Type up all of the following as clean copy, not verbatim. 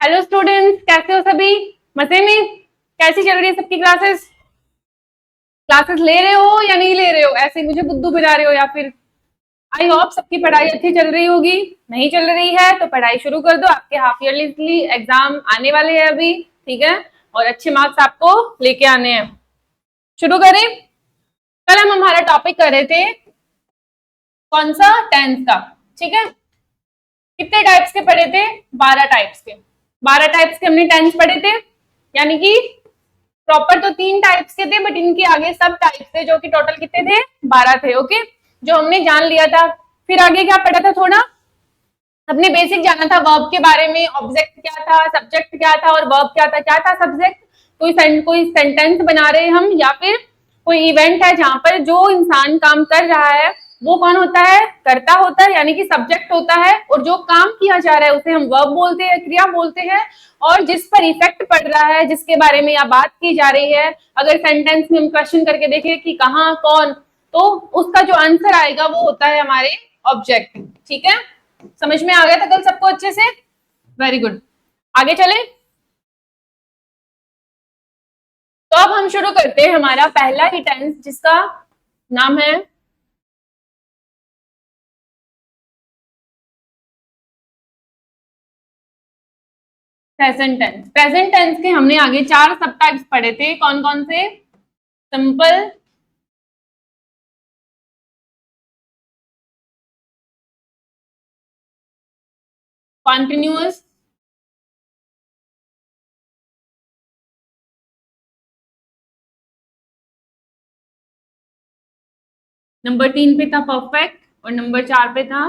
Hello students, कैसे हो सभी? मजे में? कैसी चल रही है सबकी क्लासेस? क्लासेस ले रहे हो या नहीं ले रहे हो? ऐसे ही मुझे बुद्धू बजा रहे हो या फिर? आई होप सबकी पढ़ाई अच्छी चल रही होगी। नहीं चल रही है तो पढ़ाई शुरू कर दो, आपके हाफ ईयरली एग्जाम आने वाले हैं अभी, ठीक है? और अच्छे मार्क्स आपको लेके आने हैं। शुरू करें? कल हम हमारा टॉपिक कर रहे थे कौन सा? टेंस का, ठीक है? कितने टाइप्स के पढ़े थे? 12 टाइप्स के। 12 टाइप्स के हमने टेंस पढ़े थे, यानी कि प्रॉपर तो 3 टाइप्स के थे, बट इनके आगे सब टाइप्स थे, जो कि टोटल कितने थे? 12 थे। ओके, जो हमने जान लिया था। फिर आगे क्या पढ़ा था? थोड़ा हमने बेसिक जाना था वर्ब के बारे में। ऑब्जेक्ट क्या था, सब्जेक्ट क्या था और वर्ब क्या था। क्या था सब्जेक्ट? कोई सेंटेंस बना रहे हम, या फिर कोई इवेंट है जहां पर जो इंसान काम कर रहा है वो कौन होता है? कर्ता होता है, यानी कि सब्जेक्ट होता है। और जो काम किया जा रहा है उसे हम वर्ब बोलते हैं, क्रिया बोलते हैं। और जिस पर इफेक्ट पड़ रहा है, जिसके बारे में यहाँ बात की जा रही है, अगर सेंटेंस में हम क्वेश्चन करके देखें कि कहाँ, कौन, तो उसका जो आंसर आएगा वो होता है हमारे ऑब्जेक्ट। ठीक है, समझ में आ गया था कल सबको अच्छे से? Very good. आगे चले तो अब हम शुरू करते हैं हमारा पहला ही टेंस, जिसका नाम है प्रेजेंट टेंस। प्रेजेंट टेंस के हमने आगे 4 सब टाइप्स पढ़े थे। कौन कौन से? सिंपल, कॉन्टिन्यूअस, नंबर 3 पे था परफेक्ट, और नंबर 4 पे था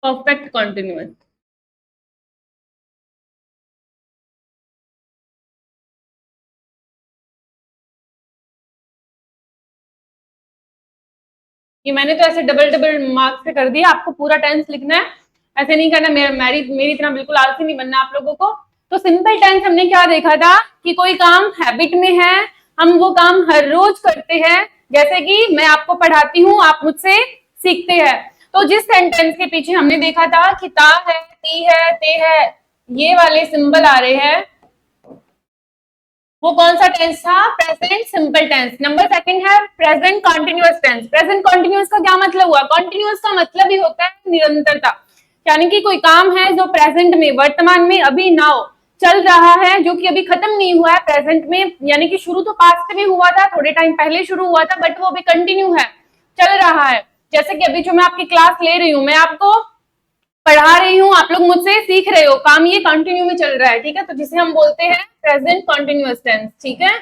परफेक्ट कॉन्टिन्यूअस। ये मैंने तो ऐसे डबल डबल मार्क्स से कर दिया, आपको पूरा टेंस लिखना है, ऐसे नहीं करना। मेरी इतना बिल्कुल आलसी नहीं बनना आप लोगों को। तो सिंपल टेंस हमने क्या देखा था कि कोई काम हैबिट में है, हम वो काम हर रोज करते हैं। जैसे कि मैं आपको पढ़ाती हूँ, आप मुझसे सीखते हैं। तो जिस सेंटेंस के पीछे हमने देखा था कि ता है, ती है, ते है, ये वाले सिंबल आ रहे हैं, वो कौन सा टेंस था? Present simple tense. नंबर 2 है present continuous tense. Present continuous का क्या मतलब हुआ? कॉन्टिन्यूअस का मतलब ही होता है निरंतरता, यानी कि कोई काम है जो प्रेजेंट में, वर्तमान में, अभी नाउ चल रहा है, जो कि अभी खत्म नहीं हुआ है प्रेजेंट में, यानी कि शुरू तो पास्ट में हुआ था, थोड़े टाइम पहले शुरू हुआ था, बट वो अभी कंटिन्यू है, चल रहा है। जैसे कि अभी जो मैं आपकी क्लास ले रही हूँ, मैं आपको पढ़ा रही हूँ, आप लोग मुझसे सीख रहे हो, काम ये कंटिन्यू में चल रहा है, ठीक है? तो जिसे हम बोलते हैं प्रेजेंट कॉन्टिन्यूअस टेंस, ठीक है?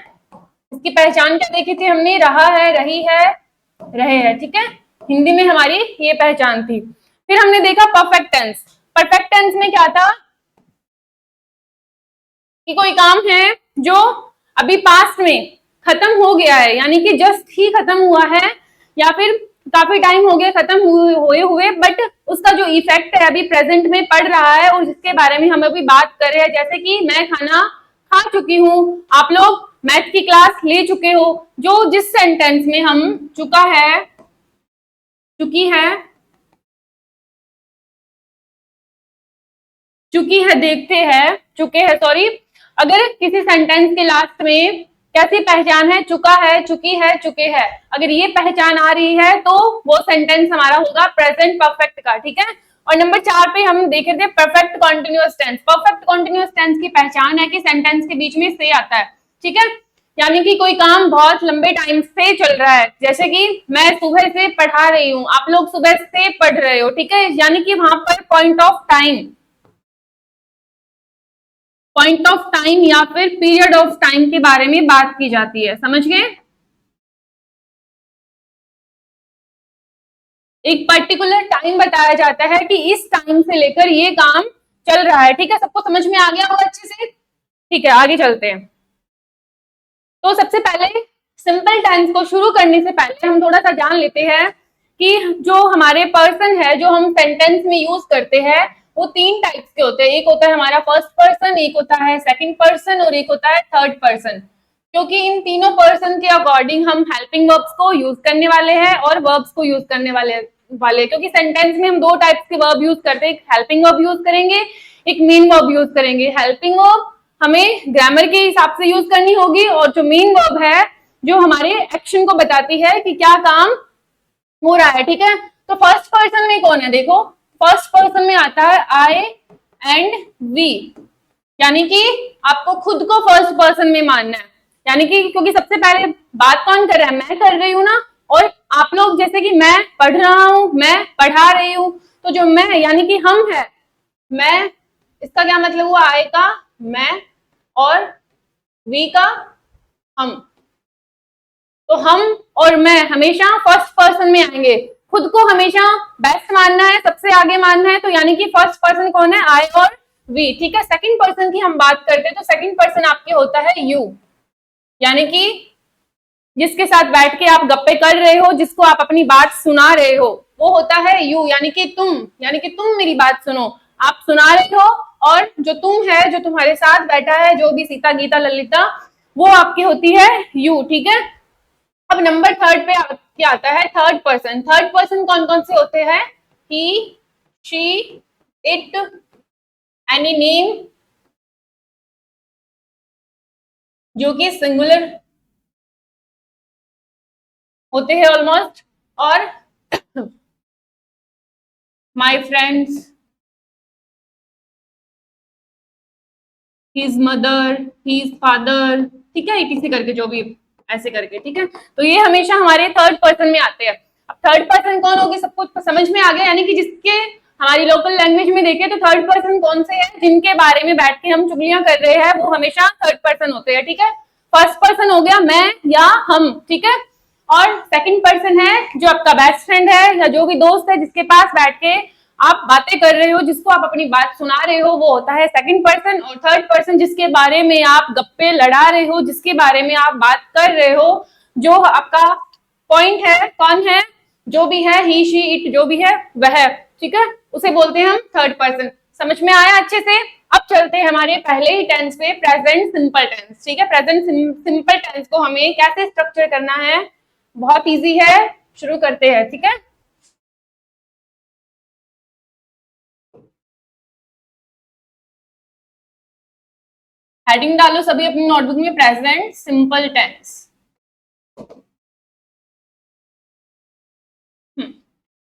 इसकी पहचान क्या देखी थी हमने? रहा है, रही है, रहे हैं, ठीक है? हिंदी में हमारी ये पहचान थी। फिर हमने देखा परफेक्ट टेंस। परफेक्ट टेंस में क्या था कि कोई काम है जो अभी पास्ट में खत्म हो गया है, यानी कि जस्ट ही खत्म हुआ है, या फिर काफी टाइम हो गया खत्म हुए, बट उसका जो इफेक्ट है अभी प्रेजेंट में पड़ रहा है, और जिसके बारे में हम अभी बात कर रहे हैं। जैसे कि मैं खाना खा चुकी हूँ, आप लोग मैथ की क्लास ले चुके हो। जो जिस सेंटेंस में हम चुका है, चुकी है, चुकी है देखते हैं, चुके हैं सॉरी, अगर किसी सेंटेंस के लास्ट में कैसी पहचान है? चुका है, चुकी है, चुके हैं, अगर ये पहचान आ रही है तो वो सेंटेंस हमारा होगा प्रेजेंट परफेक्ट का, ठीक है? और नंबर 4 पे हम देखे थे perfect continuous tense. Perfect continuous tense की पहचान है कि सेंटेंस के बीच में से आता है, ठीक है? यानी कि कोई काम बहुत लंबे टाइम से चल रहा है, जैसे कि मैं सुबह से पढ़ा रही हूँ, आप लोग सुबह से पढ़ रहे हो, ठीक है? यानी कि वहां पर पॉइंट ऑफ टाइम या फिर पीरियड ऑफ टाइम के बारे में बात की जाती है, समझ गए? एक पर्टिकुलर टाइम बताया जाता है कि इस टाइम से लेकर ये काम चल रहा है, ठीक है? सबको समझ में आ गया होगा अच्छे से? ठीक है, आगे चलते हैं। तो सबसे पहले सिंपल टेंस को शुरू करने से पहले हम थोड़ा सा जान लेते हैं कि जो हमारे पर्सन है, जो हम सेंटेंस में यूज करते हैं, वो 3 टाइप्स के होते हैं। एक होता है हमारा फर्स्ट पर्सन, एक होता है सेकंड पर्सन, और एक होता है थर्ड पर्सन। क्योंकि इन तीनों पर्सन के अकॉर्डिंग हम हेल्पिंग वर्ब्स को यूज करने वाले हैं और वर्ब्स को यूज करने वाले क्योंकि सेंटेंस में हम 2 टाइप्स के वर्ब यूज करते हैं, एक हेल्पिंग वर्ब यूज करेंगे, एक मेन वर्ब यूज करेंगे। हेल्पिंग वर्ब हमें ग्रामर के हिसाब से यूज करनी होगी, और जो मेन वर्ब है जो हमारे एक्शन को बताती है कि क्या काम हो रहा है, ठीक है। तो फर्स्ट पर्सन में कौन है, देखो फर्स्ट पर्सन में आता है आई एंड वी, यानी कि आपको खुद को फर्स्ट पर्सन में मानना है, यानी कि क्योंकि सबसे पहले बात कौन कर रहा है, मैं कर रही हूं ना, और आप लोग जैसे कि मैं पढ़ रहा हूं, मैं पढ़ा रही हूं, तो जो मैं यानी कि हम है, मैं, इसका क्या मतलब हुआ, आई का मैं और वी का हम। तो हम और मैं हमेशा फर्स्ट पर्सन में आएंगे, खुद को हमेशा बेस्ट मानना है, सबसे आगे मानना है, तो यानी कि फर्स्ट पर्सन कौन है, आई और वी, ठीक है। सेकंड पर्सन की हम बात करते हैं तो सेकंड पर्सन आपके होता है यू, यानी कि जिसके साथ बैठ के आप गप्पे कर रहे हो, जिसको आप अपनी बात सुना रहे हो, वो होता है यू, यानी कि तुम मेरी बात सुनो, आप सुना रहे हो, और जो तुम है, जो तुम्हारे साथ बैठा है, जो भी सीता गीता ललिता, वो आपकी होती है यू, ठीक है। अब नंबर थर्ड पे क्या आता है, थर्ड पर्सन। थर्ड पर्सन कौन कौन से होते हैं, ही, शी, इट, एनी नेम, जो कि सिंगुलर होते हैं ऑलमोस्ट, और my friends, his mother, his father, ठीक है, इसी करके जो भी ऐसे करके, ठीक है। तो ये हमेशा हमारे थर्ड पर्सन में आते हैं। अब थर्ड पर्सन कौन होगी, सब कुछ समझ में आ गया, यानी कि जिसके हमारी लोकल लैंग्वेज में देखें तो थर्ड पर्सन कौन से हैं, जिनके बारे में बैठ के हम चुगलियां कर रहे हैं, वो हमेशा थर्ड पर्सन होते हैं, ठीक है। फर्स्ट पर्सन हो गया मैं या हम, ठीक है, और सेकंड पर्सन है जो आपका बेस्ट फ्रेंड है या जो भी दोस्त है जिसके पास बैठ के आप बातें कर रहे हो, जिसको आप अपनी बात सुना रहे हो, वो होता है सेकंड पर्सन। और थर्ड पर्सन जिसके बारे में आप गप्पे लड़ा रहे हो, जिसके बारे में आप बात कर रहे हो, जो आपका पॉइंट है, कौन है, जो भी है, ही, शी, इट, जो भी है वह, ठीक है, उसे बोलते हैं हम थर्ड पर्सन। समझ में आया अच्छे से। अब चलते हैं हमारे पहले ही टेंस पे, प्रेजेंट सिंपल टेंस, ठीक है। प्रेजेंट सिंपल टेंस को हमें कैसे स्ट्रक्चर करना है, बहुत इजी है, शुरू करते हैं, ठीक है। हेडिंग डालो सभी अपनी नोटबुक में, present simple tense.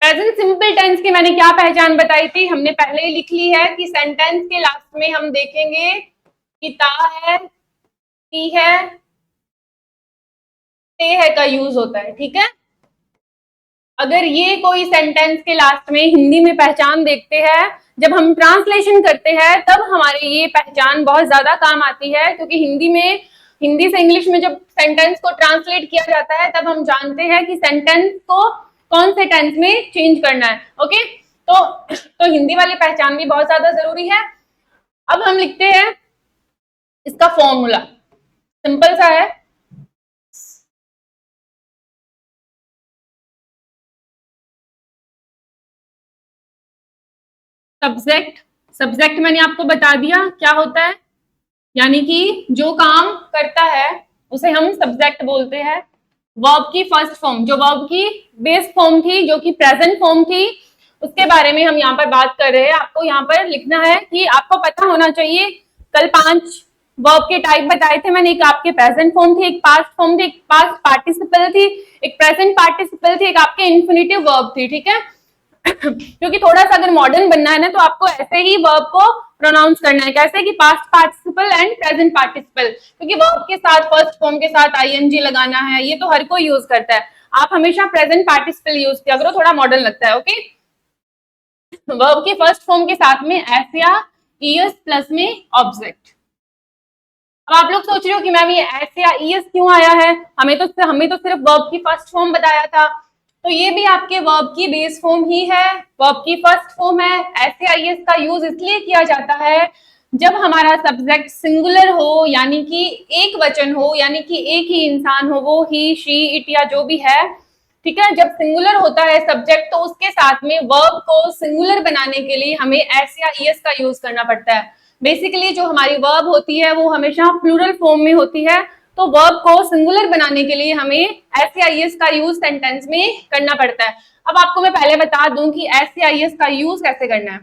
Present simple tense की मैंने क्या पहचान बताई थी, हमने पहले ही लिख ली है कि सेंटेंस के लास्ट में हम देखेंगे कि ता है, ती है, ते है का यूज होता है, ठीक है। अगर ये कोई सेंटेंस के लास्ट में हिंदी में पहचान देखते हैं, जब हम ट्रांसलेशन करते हैं तब हमारे ये पहचान बहुत ज्यादा काम आती है, क्योंकि हिंदी से इंग्लिश में जब सेंटेंस को ट्रांसलेट किया जाता है तब हम जानते हैं कि सेंटेंस को कौन से टेंस में चेंज करना है, ओके। तो हिंदी वाली पहचान भी बहुत ज्यादा जरूरी है। अब हम लिखते हैं इसका फॉर्मूला, सिंपल सा है, सब्जेक्ट मैंने आपको बता दिया क्या होता है, यानी कि जो काम करता है उसे हम सब्जेक्ट बोलते हैं। वर्ब की फर्स्ट फॉर्म, जो वर्ब की बेस फॉर्म थी, जो कि प्रेजेंट फॉर्म थी, उसके बारे में हम यहाँ पर बात कर रहे हैं। आपको यहाँ पर लिखना है कि आपको पता होना चाहिए, कल 5 वर्ब के टाइप बताए थे मैंने, एक आपके प्रेजेंट फॉर्म थी, एक पास्ट फॉर्म थी, एक पास्ट पार्टिसिपल थी, एक प्रेजेंट पार्टिसिपल थी, एक आपके इन्फिनिटिव वर्ब थी, ठीक है। क्योंकि थोड़ा सा अगर मॉडर्न बनना है ना, तो आपको ऐसे ही वर्ब को प्रोनाउंस करना है, कैसे कि past participle and present participle, क्योंकि वर्ब के साथ फर्स्ट फॉर्म के साथ आईएनजी लगाना है, ये तो हर कोई यूज करता है। आप हमेशा प्रेजेंट पार्टिसिपल यूज किया करो, थोड़ा मॉडर्न लगता है, ओके। वर्ब के फर्स्ट फॉर्म के साथ में एस या ईएस प्लस में ऑब्जेक्ट। अब आप लोग सोच रहे हो कि मैम ये एस या ईएस क्यों आया है, हमें तो सिर्फ वर्ब की फर्स्ट फॉर्म बताया था। तो ये भी आपके वर्ब की बेस फॉर्म ही है, वर्ब की फर्स्ट फॉर्म है। एस या ईएस का यूज इसलिए किया जाता है जब हमारा सब्जेक्ट सिंगुलर हो, यानी कि एक वचन हो, यानी कि एक ही इंसान हो, वो ही, शी, इट या जो भी है, ठीक है। जब सिंगुलर होता है सब्जेक्ट तो उसके साथ में वर्ब को सिंगुलर बनाने के लिए हमें एस या ईएस का यूज करना पड़ता है। बेसिकली जो हमारी वर्ब होती है वो हमेशा प्लूरल फॉर्म में होती है, तो वर्ब को सिंगुलर बनाने के लिए हमें एस या ईएस का यूज सेंटेंस में करना पड़ता है। अब आपको मैं पहले बता दूं कि एस या ईएस का यूज कैसे करना है।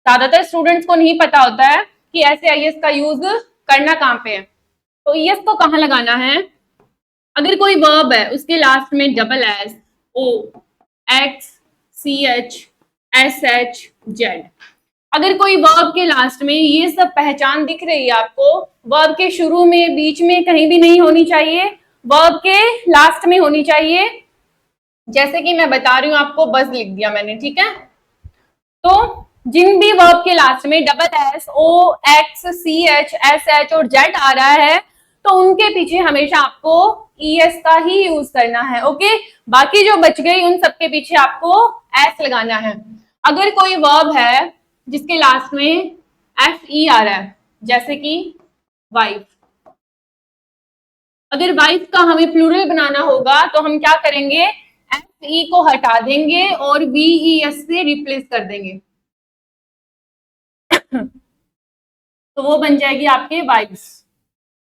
ज्यादातर स्टूडेंट्स को नहीं पता होता है कि ऐसे आईएस का यूज करना कहाँ पे है। तो ईएस को कहाँ लगाना है? अगर कोई वर्ब है उसके लास्ट में डबल एस, ओ, एक्स, सी एच, एस एच, जेड, अगर कोई वर्ब के लास्ट में ये सब पहचान दिख रही है आपको, वर्ब के शुरू में, बीच में कहीं भी नहीं होनी चाहिए, वर्ब के लास्ट में होनी चाहिए। जैसे कि मैं बता रही हूं आपको, बस लिख दिया मैंने, ठीक है। तो जिन भी वर्ब के लास्ट में डबल एस, ओ, एक्स, सी एच, एस एच और जेड आ रहा है, तो उनके पीछे हमेशा आपको ईएस का ही यूज करना है। ओके, बाकी जो बच गई उन सबके पीछे आपको एस लगाना है। अगर कोई वर्ब है जिसके लास्ट में एफ ई आ रहा है, जैसे कि वाइफ, अगर वाइफ का हमें प्लूरल बनाना होगा तो हम क्या करेंगे? एफ ई को हटा देंगे और वी ई एस से रिप्लेस कर देंगे, तो वो बन जाएगी आपके वाइब्स।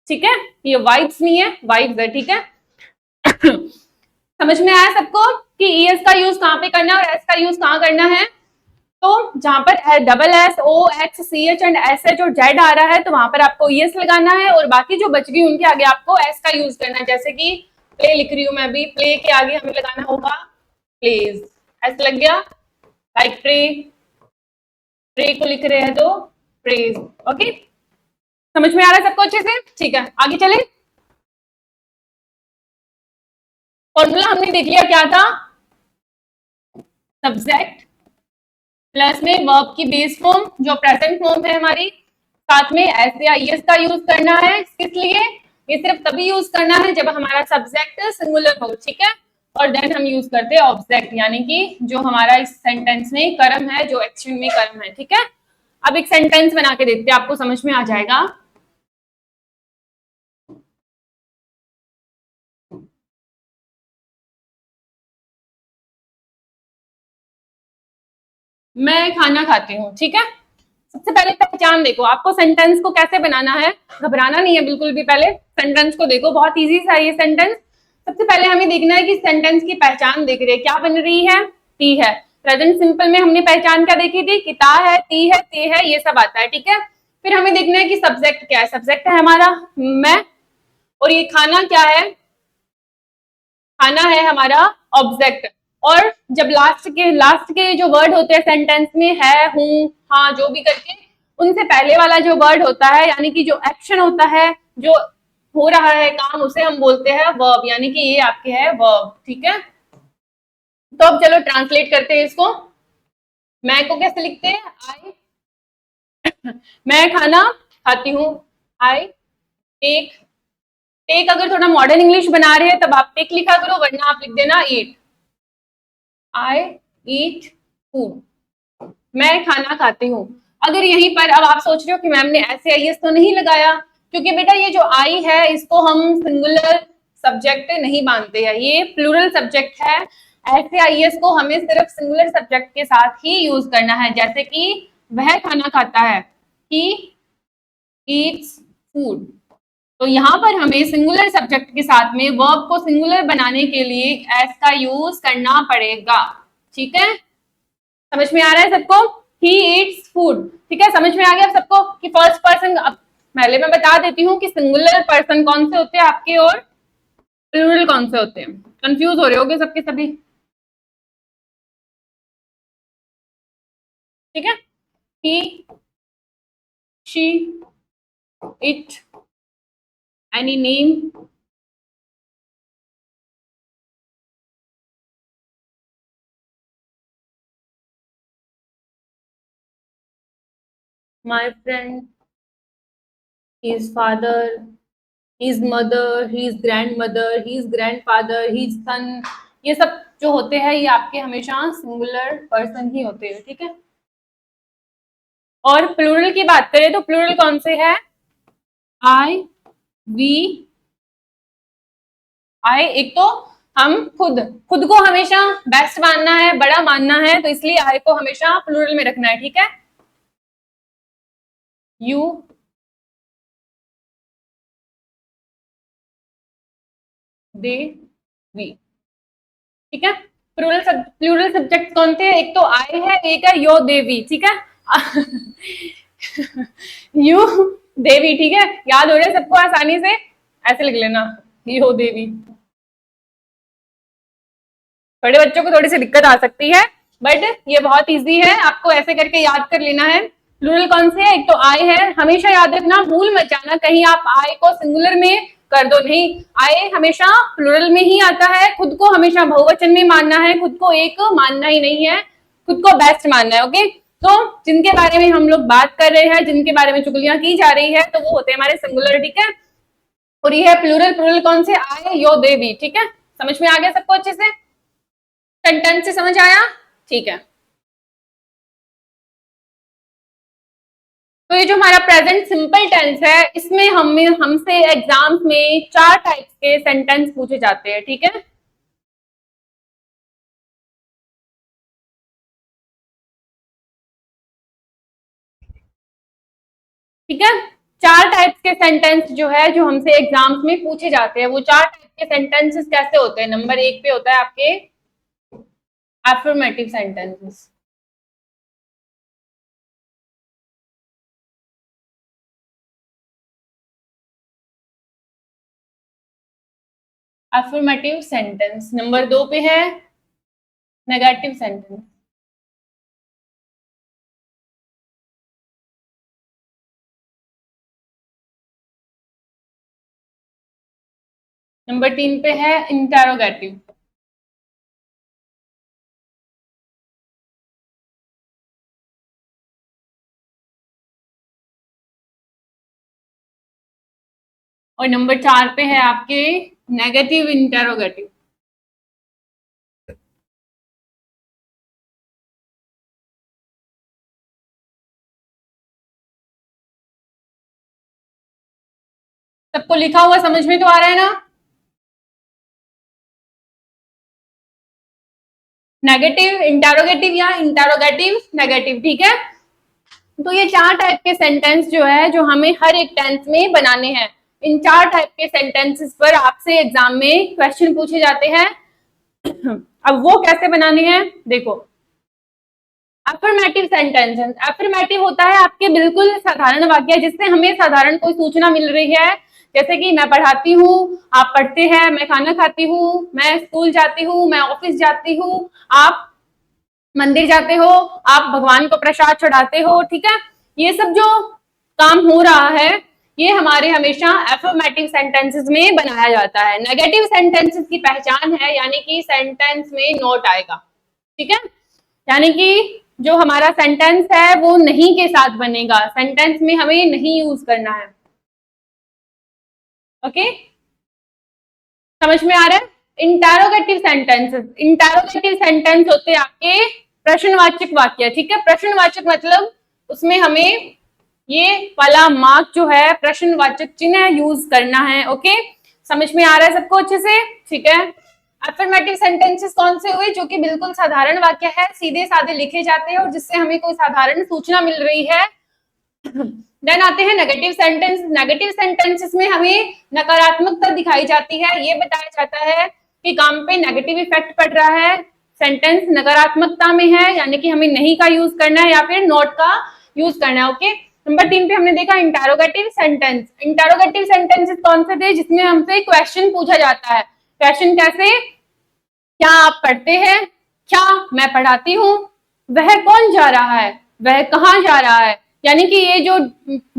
ठीक है, ये वाइब्स नहीं है, वाइब्स है, ठीक है। समझ में आया सबको कि ईएस का यूज कहाँ पे करना है और एस का यूज कहाँ करना है? तो जहां पर double S, O, x, C h and s H और जेड आ रहा है, तो वहां पर आपको ईएस लगाना है, और बाकी जो बच गई उनके आगे आपको एस का यूज करना है। जैसे कि प्ले लिख रही हूं मैं भी, प्ले के आगे हमें लगाना होगा प्लेज, एस लग गया। लाइक प्रे, प्रे को लिख रहे हैं तो प्रेज। ओके, समझ में आ रहा है सबको अच्छे से? ठीक है, आगे चले। फॉर्मूला हमने देख लिया, क्या था? सब्जेक्ट प्लस में वर्ब की बेस फॉर्म जो प्रेजेंट फॉर्म है हमारी, साथ में एस या ईएस का यूज करना है। किस लिए? ये सिर्फ तभी यूज करना है जब हमारा सब्जेक्ट सिंगुलर हो, ठीक है। और देन हम यूज करते हैं ऑब्जेक्ट, यानी कि जो हमारा इस सेंटेंस में कर्म है, जो एक्शन में कर्म है, ठीक है। अब एक सेंटेंस बना के देखते हैं, आपको समझ में आ जाएगा। मैं खाना खाती हूँ, ठीक है। सबसे पहले पहचान देखो, आपको सेंटेंस को कैसे बनाना है, घबराना नहीं है बिल्कुल भी। पहले सेंटेंस को देखो, बहुत इजी सा ये सेंटेंस। सबसे पहले हमें देखना है कि सेंटेंस की पहचान देख रहे हैं, क्या बन रही है? टी है। प्रेजेंट सिंपल में हमने पहचान क्या देखी थी? कि ता है, ती है, ते है, ये सब आता है, ठीक है। फिर हमें देखना है कि सब्जेक्ट क्या है। सब्जेक्ट है हमारा मैं, और ये खाना क्या है? खाना है हमारा ऑब्जेक्ट। और जब लास्ट के जो वर्ड होते हैं सेंटेंस में, है, हूं, हाँ, जो भी करके, उनसे पहले वाला जो वर्ड होता है, यानी कि जो एक्शन होता है, जो हो रहा है काम, उसे हम बोलते हैं वर्ब, यानी कि ये आपके है वर्ब, ठीक है। तो अब चलो ट्रांसलेट करते हैं इसको। मैं को कैसे लिखते हैं? आई, मैं खाना खाती हूँ। आई टेक, टेक अगर थोड़ा मॉडर्न इंग्लिश बना रहे हैं तब आप टेक लिखा करो, वरना आप लिख देना ईट। आई ईट फूड, मैं खाना खाती हूँ। अगर यहीं पर अब आप सोच रहे हो कि मैम ने ऐसे आईएस तो नहीं लगाया, क्योंकि बेटा ये जो आई है इसको हम सिंगुलर सब्जेक्ट नहीं मानते हैं, ये प्लूरल सब्जेक्ट है। ऐसे आईएस को हमें सिर्फ सिंगुलर सब्जेक्ट के साथ ही यूज करना है, जैसे कि वह खाना खाता है, ही ईट्स फूड। तो यहाँ पर हमें सिंगुलर सब्जेक्ट के साथ में वर्ब को सिंगुलर बनाने के लिए एस का यूज करना पड़ेगा, ठीक है। समझ में आ रहा है सबको? ही ईट्स फूड, ठीक है। समझ में आ गया सबको कि फर्स्ट पर्सन। अब पहले मैं बता देती हूँ कि सिंगुलर पर्सन कौन से होते हैं आपके और प्लूरल कौन से होते हैं। कंफ्यूज हो रहे होगे सबके सभी, ठीक है। He, she, it, any name, my friend, his father, his mother, his grandmother, his grandfather, his son, ये सब जो होते हैं ये आपके हमेशा सिंगुलर पर्सन ही होते हैं, ठीक है। और प्लूरल की बात करें तो प्लूरल कौन से है? आई, वी, आई। एक तो हम खुद, खुद को हमेशा बेस्ट मानना है, बड़ा मानना है, तो इसलिए आई को हमेशा प्लूरल में रखना है, ठीक है। यू, दे, वी, ठीक है। प्लूरल सब्जेक्ट कौन थे? एक तो आई है, एक है यो, दे, वी, ठीक है। यू देवी, ठीक है, याद हो रहा है सबको आसानी से, ऐसे लिख लेना, यो देवी। बड़े बच्चों को थोड़ी सी दिक्कत आ सकती है, बट ये बहुत इजी है, आपको ऐसे करके याद कर लेना है। प्लूरल कौन से है? एक तो आई है, हमेशा याद रखना, भूल मत जाना कहीं आप आई को सिंगुलर में कर दो, नहीं, आई हमेशा प्लूरल में ही आता है, खुद को हमेशा बहुवचन में मानना है, खुद को एक मानना ही नहीं है, खुद को बेस्ट मानना है। ओके, तो जिनके बारे में हम लोग बात कर रहे हैं, जिनके बारे में चुगलियां की जा रही है, तो वो होते हैं हमारे सिंगुलर, ठीक है। और ये है प्लूरल, प्लूरल कौन से? आए, यो, दे, भी, ठीक है। समझ में आ गया सबको अच्छे से? सेंटेंस से समझ आया? ठीक है। तो ये जो हमारा प्रेजेंट सिंपल टेंस है, इसमें हमसे एग्जाम्स में 4 टाइप्स के सेंटेंस पूछे जाते हैं, ठीक है। ठीक है, 4 टाइप्स के सेंटेंस जो है, जो हमसे एग्जाम्स में पूछे जाते हैं, वो 4 टाइप के सेंटेंसेस कैसे होते हैं? नंबर 1 पे होता है आपके affirmative sentences. Affirmative sentence. Number 2 पे है नेगेटिव सेंटेंस। नंबर 3 पे है इंटेरोगेटिव। और नंबर 4 पे है आपके नेगेटिव इंटेरोगेटिव। सबको लिखा हुआ समझ में तो आ रहा है ना? नेगेटिव इंटेरोगेटिव या इंटेरोगेटिव नेगेटिव, ठीक है। तो ये 4 टाइप के सेंटेंस जो है, जो हमें हर एक टेंस में बनाने हैं। इन 4 टाइप के सेंटेंसेस पर आपसे एग्जाम में क्वेश्चन पूछे जाते हैं। अब वो कैसे बनाने हैं, देखो। अफर्मेटिव सेंटेंसेस, अफर्मेटिव होता है आपके बिल्कुल साधारण वाक्य, जिससे हमें साधारण कोई सूचना मिल रही है, जैसे कि मैं पढ़ाती हूँ, आप पढ़ते हैं, मैं खाना खाती हूँ, मैं स्कूल जाती हूँ, मैं ऑफिस जाती हूँ, आप मंदिर जाते हो, आप भगवान को प्रसाद चढ़ाते हो, ठीक है। ये सब जो काम हो रहा है, ये हमारे हमेशा एफर्मेटिव सेंटेंसेस में बनाया जाता है। नेगेटिव सेंटेंसेस की पहचान है, यानी कि सेंटेंस में नोट आएगा, ठीक है। यानी कि जो हमारा सेंटेंस है वो नहीं के साथ बनेगा, सेंटेंस में हमें नहीं यूज करना है। ओके, समझ में आ रहा है? इंटेरोगेटिव सेंटेंसेस, इंटेरोगेटिव सेंटेंस होते हैं आपके प्रश्नवाचक वाक्य, ठीक है। प्रश्नवाचक मतलब उसमें हमें ये वाला मार्क जो है, प्रश्नवाचक चिन्ह यूज करना है। ओके, समझ में आ रहा है सबको अच्छे से? ठीक है। अफर्मेटिव सेंटेंसेस कौन से हुए? जो कि बिल्कुल साधारण वाक्य है, सीधे साधे लिखे जाते हैं और जिससे हमें कोई साधारण सूचना मिल रही है। देन आते हैं नेगेटिव सेंटेंस। नेगेटिव सेंटेंसेस में हमें नकारात्मकता दिखाई जाती है, ये बताया जाता है कि काम पे नेगेटिव इफेक्ट पड़ रहा है, सेंटेंस नकारात्मकता में है, यानी कि हमें नहीं का यूज करना है या फिर नॉट का यूज करना है। ओके, नंबर 3 पे हमने देखा इंटेरोगेटिव सेंटेंस। इंटेरोगेटिव सेंटेंसेस कौन से थे? जिसमें हमसे क्वेश्चन पूछा जाता है। क्वेश्चन कैसे? क्या आप पढ़ते हैं? क्या मैं पढ़ाती हूँ? वह कौन जा रहा है? वह कहाँ जा रहा है? यानी कि ये जो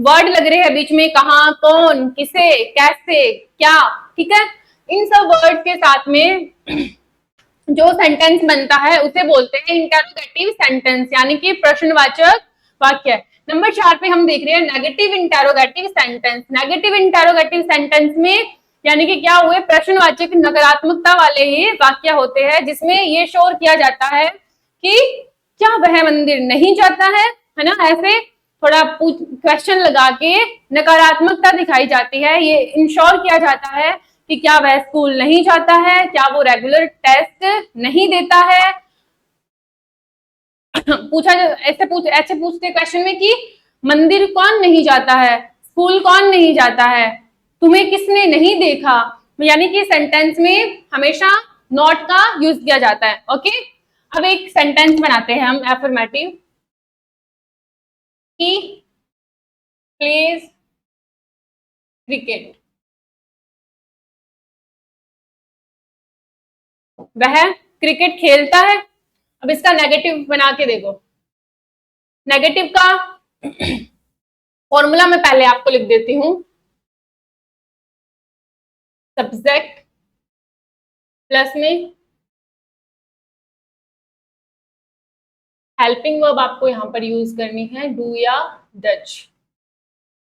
वर्ड लग रहे हैं बीच में, कहाँ, कौन, किसे, कैसे, क्या, ठीक है, इन सब वर्ड के साथ में जो सेंटेंस बनता है उसे बोलते हैं इंटेरोगेटिव सेंटेंस, यानी कि प्रश्नवाचक वाक्य। नंबर 4 पे हम देख रहे हैं negative interrogative sentence. Negative interrogative sentence में यानी कि क्या हुए, प्रश्नवाचक नकारात्मकता वाले ये वाक्य होते हैं, जिसमें ये शोर किया जाता है कि क्या वह मंदिर नहीं जाता है ना, ऐसे थोड़ा क्वेश्चन लगा के नकारात्मकता दिखाई जाती है, ये इंश्योर किया जाता है कि क्या वह स्कूल नहीं जाता है, क्या वो रेगुलर टेस्ट नहीं देता है। पूछा ऐसे पूछते क्वेश्चन में कि मंदिर कौन नहीं जाता है, स्कूल कौन नहीं जाता है, तुम्हें किसने नहीं देखा, यानी कि सेंटेंस में हमेशा नॉट का यूज किया जाता है। ओके, अब एक सेंटेंस बनाते हैं हम एफर्मेटिव। ही प्लेज क्रिकेट, वह क्रिकेट खेलता है। अब इसका नेगेटिव बना के देखो। नेगेटिव का फॉर्मूला मैं पहले आपको लिख देती हूं। सब्जेक्ट प्लस में हेल्पिंग वर्ब आपको यहां पर यूज करनी है, डू या डच।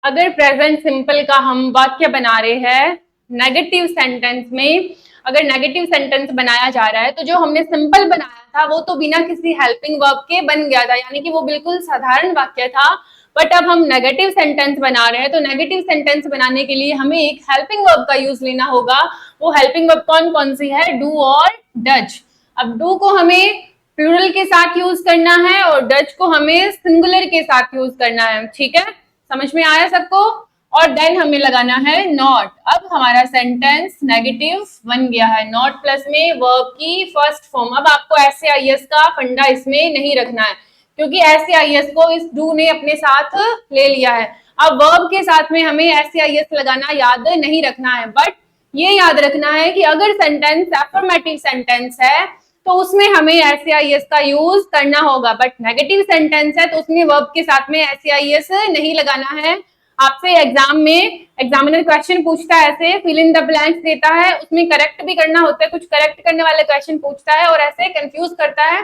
अगर प्रेजेंट सिंपल का हम वाक्य बना रहे हैं नेगेटिव सेंटेंस में, अगर नेगेटिव सेंटेंस बनाया जा रहा है तो जो हमने सिंपल बनाया था वो तो बिना किसी हेल्पिंग वर्ब के बन गया था, यानी कि वो बिल्कुल साधारण वाक्य था। बट अब हम नेगेटिव सेंटेंस बना रहे हैं तो नेगेटिव सेंटेंस बनाने के लिए हमें एक हेल्पिंग वर्ब का यूज लेना होगा। वो हेल्पिंग वर्ब कौन कौन सी है? डू और डच। अब डू को हमें प्लूरल के साथ यूज करना है और डच को हमें सिंगुलर के साथ यूज करना है। ठीक है, समझ में आया सबको? और देन हमें लगाना है नॉट। अब हमारा सेंटेंस नेगेटिव बन गया है, नॉट प्लस में वर्ब की फर्स्ट फॉर्म। अब आपको ऐसे आईएस का फंडा इसमें नहीं रखना है क्योंकि ऐसे आईएस को इस डू ने अपने साथ ले लिया है। अब वर्ब के साथ में हमें ऐसे आईएस लगाना याद नहीं रखना है, बट ये याद रखना है कि अगर सेंटेंस एफर्मेटिव सेंटेंस है तो उसमें हमें एसआईएस का यूज करना होगा, बट नेगेटिव सेंटेंस है तो उसमें वर्ब के साथ में एसआईएस नहीं लगाना है। आपसे एग्जाम में एग्जामिनर क्वेश्चन पूछता है, ऐसे फिल इन द ब्लैंक्स देता है, उसमें करेक्ट भी करना होता है, कुछ करेक्ट करने वाले क्वेश्चन पूछता है और ऐसे कंफ्यूज करता है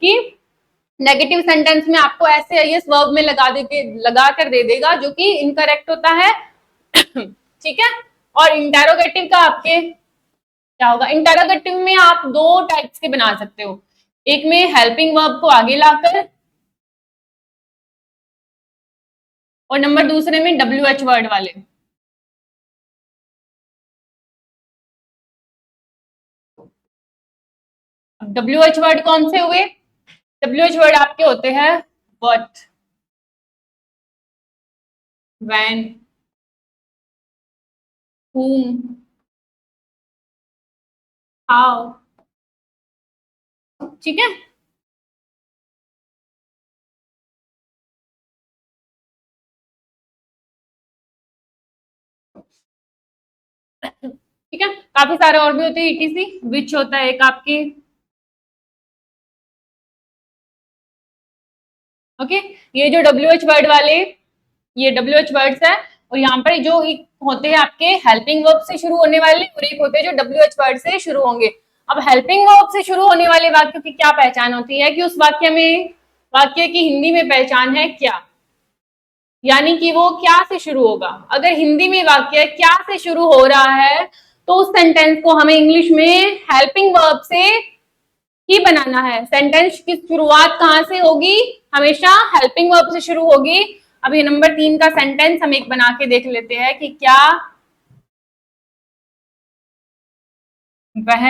कि नेगेटिव सेंटेंस में आपको एसआईएस वर्ब में लगा कर दे देगा जो कि इनकरेक्ट होता है। ठीक है, और इंटेरोगेटिव का आपके क्या होगा? इंटरोगेटिव में आप दो टाइप्स के बना सकते हो, एक में हेल्पिंग वर्ब को आगे लाकर और नंबर दूसरे में WH वर्ड वाले। WH वर्ड कौन से हुए? WH वर्ड आपके होते हैं व्हाट, व्हेन, whom, हाउ। ठीक है, ठीक है, काफी सारे और भी होते हैं। ETC विच होता है एक आपके। ओके, ये जो WH वर्ड वाले, ये WH वर्ड्स है और यहाँ पर जो एक होते हैं आपके हेल्पिंग वर्ब से शुरू होने वाले और एक होते हैं जो WH वर्ड से शुरू होंगे। अब हेल्पिंग वर्ब से शुरू होने वाले वाक्यों की क्या पहचान होती है कि उस वाक्य की हिंदी में पहचान है क्या, यानी कि वो क्या से शुरू होगा। अगर हिंदी में वाक्य क्या से शुरू हो रहा है तो उस सेंटेंस को हमें इंग्लिश में हेल्पिंग वर्ब से ही बनाना है। सेंटेंस की शुरुआत कहां से होगी? हमेशा हेल्पिंग वर्ब से शुरू होगी। अब ये नंबर 3 का सेंटेंस हम एक बना के देख लेते हैं कि क्या वह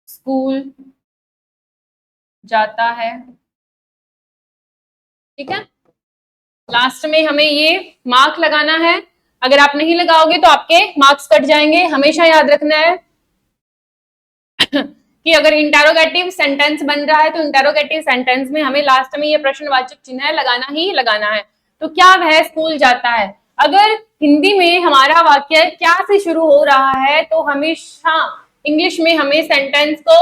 स्कूल जाता है। ठीक है, लास्ट में हमें ये मार्क लगाना है। अगर आप नहीं लगाओगे तो आपके मार्क्स कट जाएंगे। हमेशा याद रखना है कि अगर इंटेरोगेटिव सेंटेंस बन रहा है तो इंटेरोगेटिव सेंटेंस में हमें लास्ट में ये प्रश्नवाचक चिन्ह लगाना ही लगाना है। तो क्या वह स्कूल जाता है? अगर हिंदी में हमारा वाक्य क्या से शुरू हो रहा है तो हमेशा इंग्लिश में हमें सेंटेंस को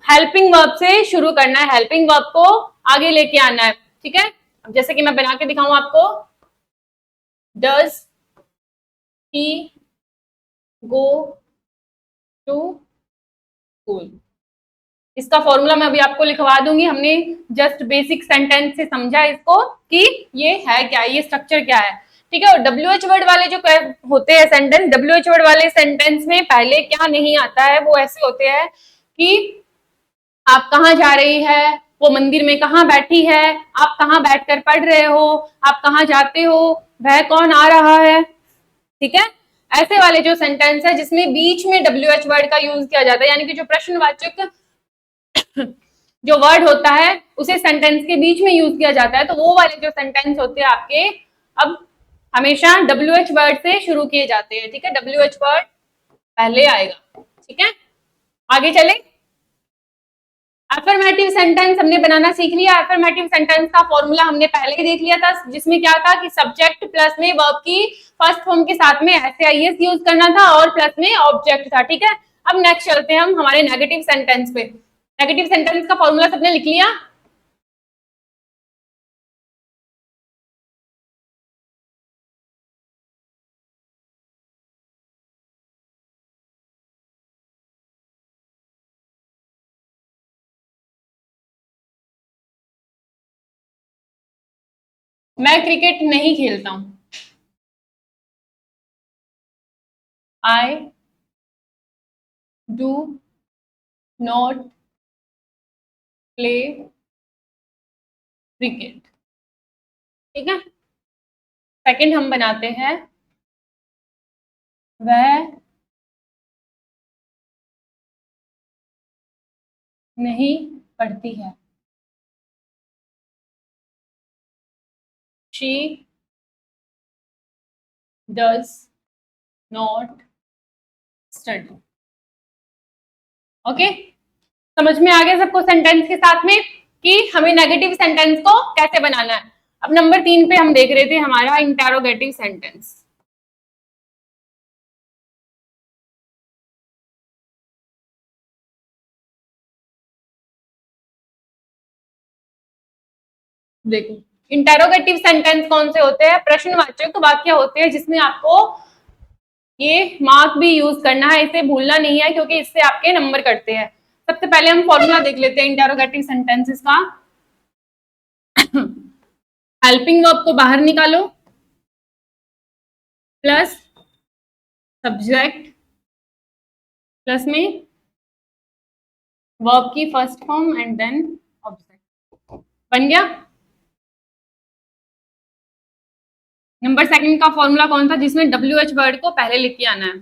हेल्पिंग वर्ब से शुरू करना है, हेल्पिंग वर्ब को आगे लेके आना है। ठीक है, अब जैसे कि मैं बना के दिखाऊं आपको, does he go to school. इसका फॉर्मूला मैं अभी आपको लिखवा दूंगी। हमने जस्ट बेसिक सेंटेंस से समझा इसको कि ये है क्या, ये स्ट्रक्चर क्या है। ठीक है, और WH वर्ड वाले जो होते हैं सेंटेंस, WH वर्ड वाले सेंटेंस में पहले क्या नहीं आता है, वो ऐसे होते हैं कि आप कहाँ जा रही है, वो मंदिर में कहाँ बैठी है, आप कहाँ बैठकर पढ़ रहे हो, आप कहाँ जाते हो, वह कौन आ रहा है। ठीक है, ऐसे वाले जो सेंटेंस है जिसमें बीच में WH वर्ड का यूज किया जाता है, यानी कि जो प्रश्नवाचक जो वर्ड होता है उसे सेंटेंस के बीच में यूज किया जाता है, तो वो वाले जो सेंटेंस होते हैं आपके अब हमेशा WH वर्ड से शुरू किए जाते हैं। ठीक है, WH वर्ड पहले आएगा। ठीक है, आगे चले। अफर्मेटिव सेंटेंस हमने बनाना सीख लिया। अफर्मेटिव सेंटेंस का फॉर्मूला हमने पहले ही देख लिया था, जिसमें क्या था कि सब्जेक्ट प्लस में वर्ब की फर्स्ट फॉर्म के साथ में एस यूज करना था और प्लस में ऑब्जेक्ट था। ठीक है, अब नेक्स्ट चलते हैं हम हमारे नेगेटिव सेंटेंस पे। नेगेटिव सेंटेंस का फॉर्मूला सबने लिख लिया? मैं क्रिकेट नहीं खेलता हूं। I do not play cricket. ठीक है, सेकंड हम बनाते हैं वह नहीं पढ़ती है। She does not study. Okay, समझ में आ गया सबको सेंटेंस के साथ में कि हमें नेगेटिव सेंटेंस को कैसे बनाना है। अब नंबर 3 पे हम देख रहे थे हमारा इंटेरोगेटिव सेंटेंस। देखो, इंटेरोगेटिव सेंटेंस कौन से होते हैं? प्रश्नवाचक वाक्य होते हैं जिसमें आपको ये मार्क भी यूज करना है, इसे भूलना नहीं है क्योंकि इससे आपके नंबर कटते हैं। सबसे पहले हम फॉर्मूला देख लेते हैं इंटेरोगेटिव सेंटेंसेस का। हेल्पिंग वर्ब को बाहर निकालो, प्लस सब्जेक्ट प्लस में वर्ब की first form and then object. बन गया। नंबर सेकंड का फॉर्मूला कौन था जिसमें WH वर्ड को पहले लिख के आना है?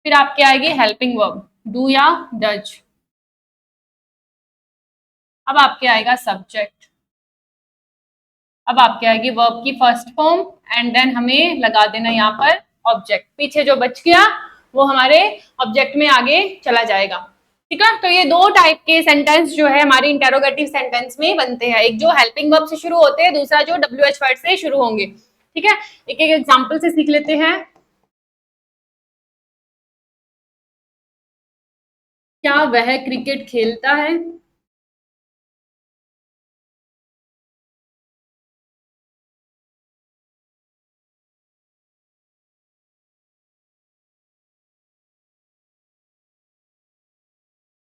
फिर आपके आएगी हेल्पिंग वर्ब, डू या डज। अब आपके आएगा सब्जेक्ट। अब आपके आएगी वर्ब की फर्स्ट फॉर्म एंड देन हमें लगा देना यहाँ पर ऑब्जेक्ट। पीछे जो बच गया वो हमारे ऑब्जेक्ट में आगे चला जाएगा। ठीक है, तो ये दो टाइप के सेंटेंस जो है हमारे इंटेरोगेटिव सेंटेंस में बनते हैं, एक जो हेल्पिंग वर्ब से शुरू होते हैं, दूसरा जो WH वर्ड से शुरू होंगे। ठीक है, एक एक एग्जांपल से सीख लेते हैं। क्या वह क्रिकेट खेलता है?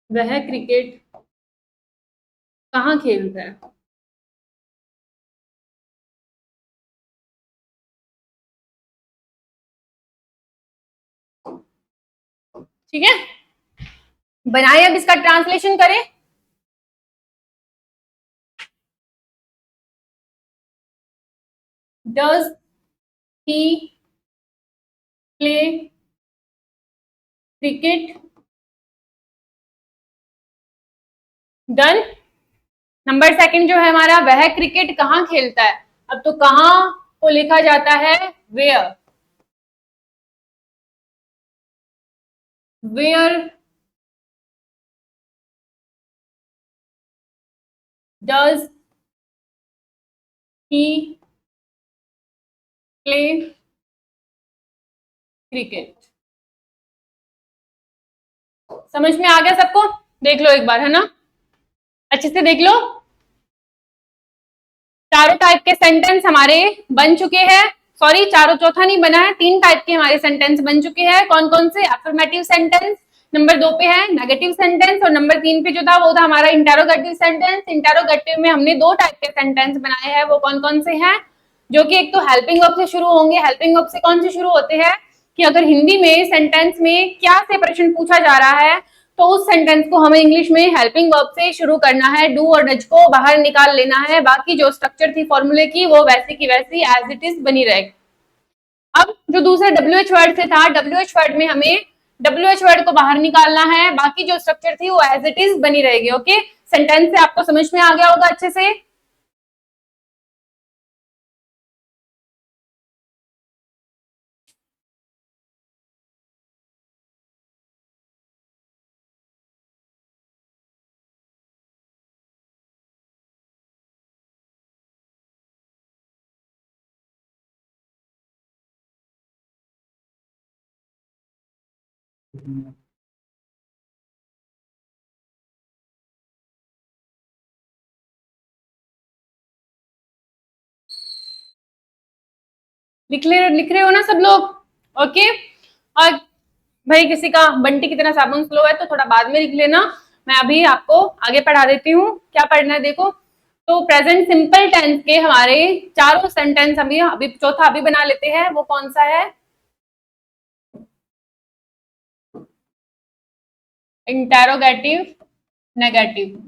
वह क्रिकेट कहाँ खेलता है? ठीक है, बनाए, अब इसका ट्रांसलेशन करें। Does he play cricket? Done. Number second जो है हमारा, वह क्रिकेट कहाँ खेलता है। अब तो कहाँ को लिखा जाता है where. Where does he play cricket. समझ में आ गया सबको? देख लो एक बार, है ना, अच्छे से देख लो। चारों टाइप के सेंटेंस हमारे बन चुके हैं। सॉरी, चारों, चौथा नहीं बना है, 3 टाइप के हमारे सेंटेंस बन चुके हैं। कौन कौन से? अफर्मेटिव सेंटेंस, नंबर 2 पे है नेगेटिव सेंटेंस और नंबर 3 पे जो था वो था हमारा इंटेरोगेटिव सेंटेंस। इंटेरोगेटिव में हमने 2 टाइप के सेंटेंस बनाए हैं, वो कौन कौन से हैं? जो कि एक तो हेल्पिंग वर्ब से शुरू होंगे। हेल्पिंग वर्ब से कौन से शुरू होते हैं कि अगर हिंदी में सेंटेंस में क्या से प्रश्न पूछा जा रहा है तो उस सेंटेंस को हमें इंग्लिश में हेल्पिंग वर्ब से शुरू करना है, डू और डज को बाहर निकाल लेना है, बाकी जो स्ट्रक्चर थी फॉर्मूले की वो वैसी की वैसी एज इट इज बनी रहेगी। अब जो दूसरा WH वर्ड से था, WH वर्ड में हमें WH वर्ड को बाहर निकालना है, बाकी जो स्ट्रक्चर थी वो एज इट इज बनी रहेगी। ओके, सेंटेंस से आपको समझ में आ गया होगा अच्छे से। लिख रहे हो ना सब लोग? ओके। और भाई किसी का बंटी की तरह साबुन स्लो है तो थोड़ा बाद में लिख लेना, मैं अभी आपको आगे पढ़ा देती हूँ। क्या पढ़ना है देखो, तो प्रेजेंट सिंपल टेंस के हमारे चारों सेंटेंस अभी चौथा अभी बना लेते हैं। वो कौन सा है? Interrogative, negative.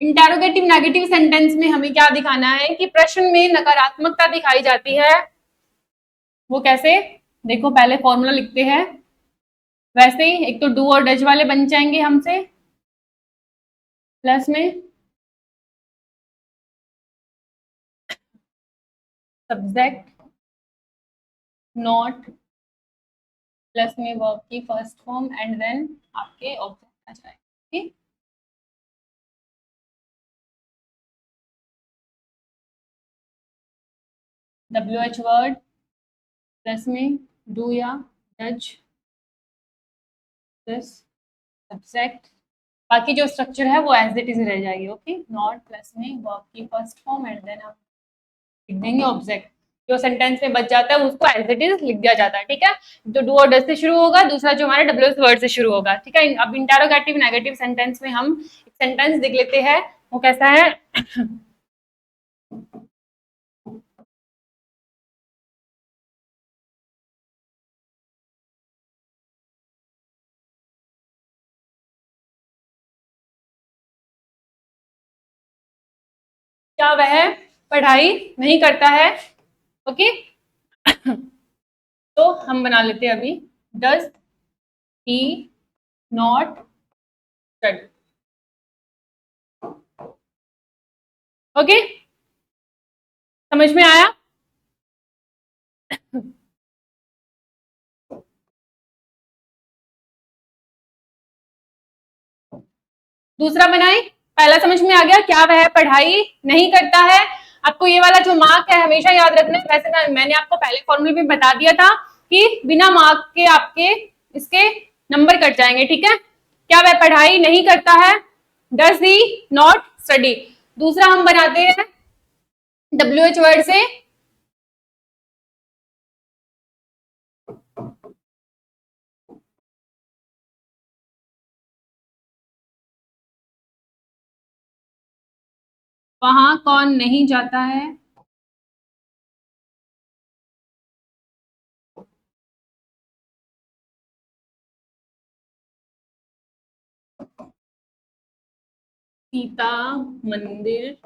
Interrogative negative sentence में हमें क्या दिखाना है कि प्रश्न में नकारात्मकता दिखाई जाती है। वो कैसे? देखो पहले फॉर्मूला लिखते हैं, वैसे ही एक तो डू और डज वाले बन जाएंगे हमसे, प्लस में सब्जेक्ट नॉट, प्लस में वर्ब की फर्स्ट फॉर्म एंड देन आपके ऑब्जेक्ट आ जाएंगे। ठीक, WH वर्ड प्लस में डू या डज प्लस सब्जेक्ट, बाकी जो स्ट्रक्चर है वो एज इट इज रह जाएगी। ओके, नॉट प्लस में वर्ब की फर्स्ट फॉर्म एंड देन आप लिख देंगे ऑब्जेक्ट। जो सेंटेंस में बच जाता है उसको एज इट इज लिख दिया जाता है। ठीक है, तो डू और डज से शुरू होगा, दूसरा जो हमारा WH वर्ड से शुरू होगा। ठीक है, अब इंटेरोगेटिव नेगेटिव सेंटेंस में हम एक सेंटेंस देख लेते हैं, वो कैसा है। क्या वह पढ़ाई नहीं करता है? ओके, तो हम बना लेते हैं अभी, does he not study. Okay, समझ में आया? दूसरा बनाए, पहला समझ में आ गया, क्या वह पढ़ाई नहीं करता है। आपको ये वाला जो मार्क है हमेशा याद रखना है। वैसे मैंने आपको पहले फॉर्मूले में बता दिया था कि बिना मार्क के आपके इसके नंबर कट जाएंगे। ठीक है, क्या वह पढ़ाई नहीं करता है, डज ही नॉट स्टडी। दूसरा हम बनाते हैं WH वर्ड से, वहां कौन नहीं जाता है। सीता मंदिर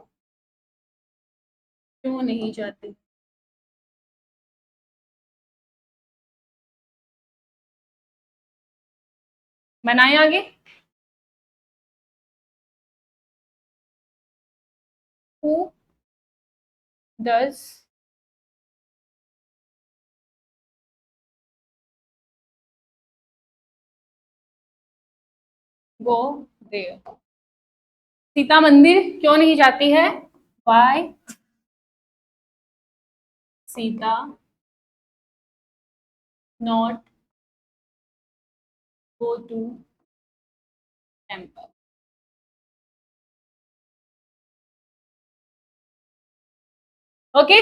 क्यों नहीं जाती। बनाए आगे, who does go there. Sita मंदिर क्यों नहीं जाती है, why Sita not go to temple. Okay,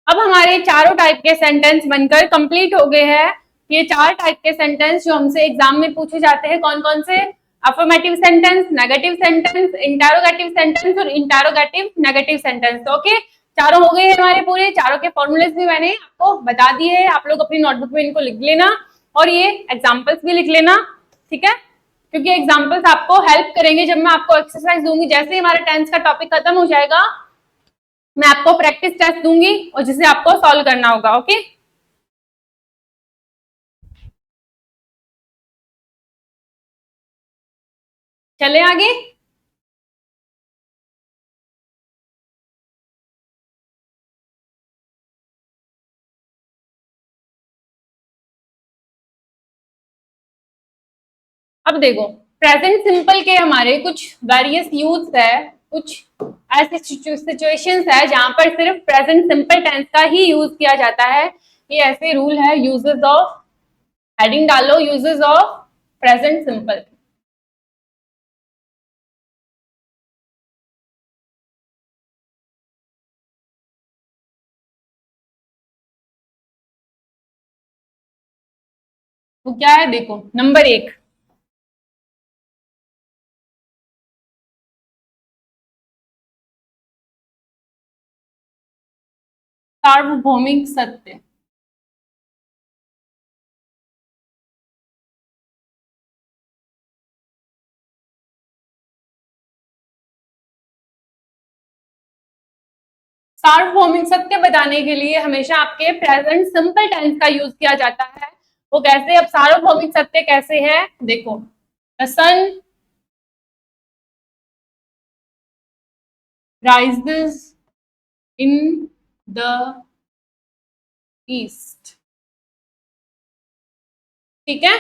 अब हमारे चारों टाइप के सेंटेंस बनकर कंप्लीट हो गए हैं। ये चार टाइप के सेंटेंस जो हमसे एग्जाम में पूछे जाते हैं, कौन कौन से? Affirmative sentence, negative sentence, interrogative sentence और इंटेरोगेटिव नेगेटिव सेंटेंस। ओके, चारों हो गए हैं हमारे पूरे। चारों के फॉर्मूलेस भी मैंने आपको बता दिए हैं, आप लोग अपनी नोटबुक में इनको लिख लेना और ये एग्जाम्पल्स भी लिख लेना। ठीक है, क्योंकि एग्जाम्पल्स आपको हेल्प करेंगे जब मैं आपको एक्सरसाइज दूंगी। जैसे ही हमारा टेंस का टॉपिक खत्म हो जाएगा मैं आपको प्रैक्टिस टेस्ट दूंगी और जिसे आपको सॉल्व करना होगा। ओके, चले आगे। अब देखो, प्रेजेंट सिंपल के हमारे कुछ वेरियस यूज है, कुछ ऐसे सिचुएशंस है जहां पर सिर्फ प्रेजेंट सिंपल टेंस का ही यूज किया जाता है। ये ऐसे रूल है, यूजेस ऑफ, हेडिंग डालो यूजेस ऑफ प्रेजेंट सिंपल। वो क्या है देखो, नंबर 1, सार्वभौमिक सत्य। सार्वभौमिक सत्य बताने के लिए हमेशा आपके प्रेजेंट सिंपल टेंस का यूज किया जाता है। वो कैसे, अब सार्वभौमिक सत्य कैसे है देखो, the sun rises in the east. ठीक है,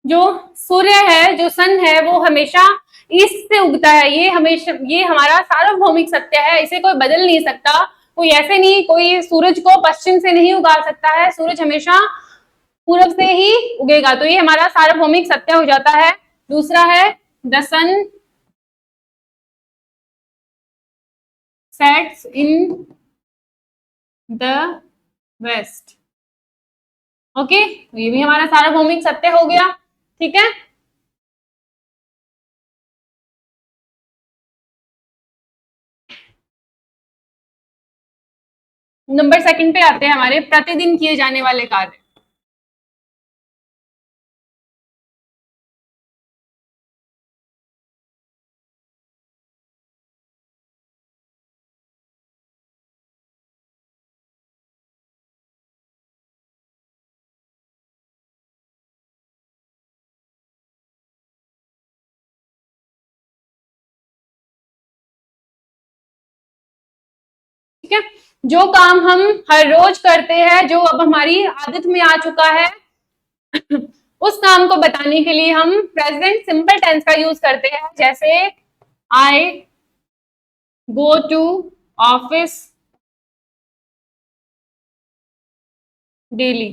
जो सूर्य है, जो सन है, वो हमेशा ईस्ट से उगता है। ये हमेशा, ये हमारा सार्वभौमिक सत्य है, इसे कोई बदल नहीं सकता। कोई ऐसे नहीं, कोई सूरज को पश्चिम से नहीं उगा सकता है, सूरज हमेशा पूरब से ही उगेगा। तो ये हमारा सार्वभौमिक सत्य हो जाता है। दूसरा है the sun sets in the west. Okay, तो ये भी हमारा सार्वभौमिक सत्य हो गया। ठीक है, नंबर 2 पे आते हैं हमारे प्रतिदिन किए जाने वाले कार्य। ठीक है, जो काम हम हर रोज करते हैं, जो अब हमारी आदत में आ चुका है, उस काम को बताने के लिए हम प्रेजेंट सिंपल टेंस का यूज करते हैं। जैसे I go to office daily.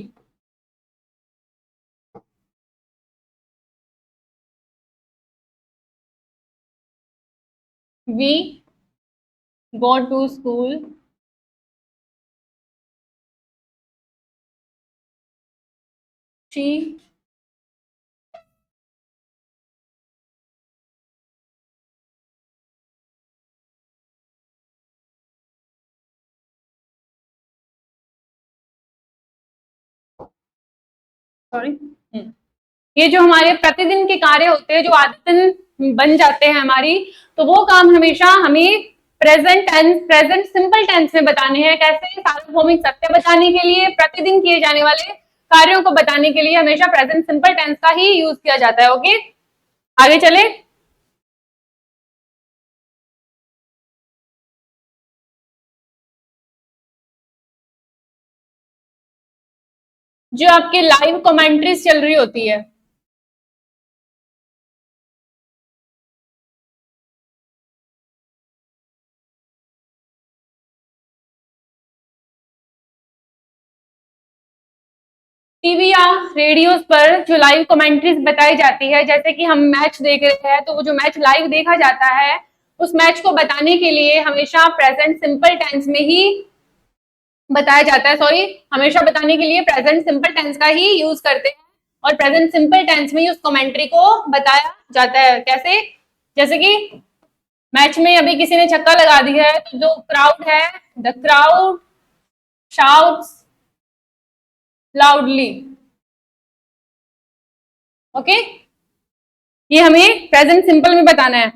We go to school she sorry, ये जो हमारे प्रतिदिन के कार्य होते हैं, जो आदतन बन जाते हैं हमारी, तो वो काम हमेशा हमें present tense, present simple tense में बताने हैं। कैसे, सार्वभौमिक सत्य बताने के लिए, प्रतिदिन किए जाने वाले कार्यों को बताने के लिए हमेशा प्रेजेंट सिंपल टेंस का ही यूज किया जाता है। ओके, आगे चले। जो आपकी लाइव कमेंट्रीज चल रही होती है, टीवी या रेडियोस पर जो लाइव कमेंट्रीज बताई जाती है, जैसे कि हम मैच देख रहे हैं, तो वो जो मैच लाइव देखा जाता है, उस मैच को बताने के लिए हमेशा प्रेजेंट सिंपल टेंस में ही बताया जाता है। सॉरी, हमेशा बताने के लिए प्रेजेंट सिंपल टेंस का ही यूज करते हैं, और प्रेजेंट सिंपल टेंस में ही उस कमेंट्री को बताया जाता है। कैसे, जैसे कि मैच में अभी किसी ने छक्का लगा दिया है, तो जो क्राउड है, the crowd shouts loudly. Okay, ये हमें प्रेजेंट सिंपल में बताना है।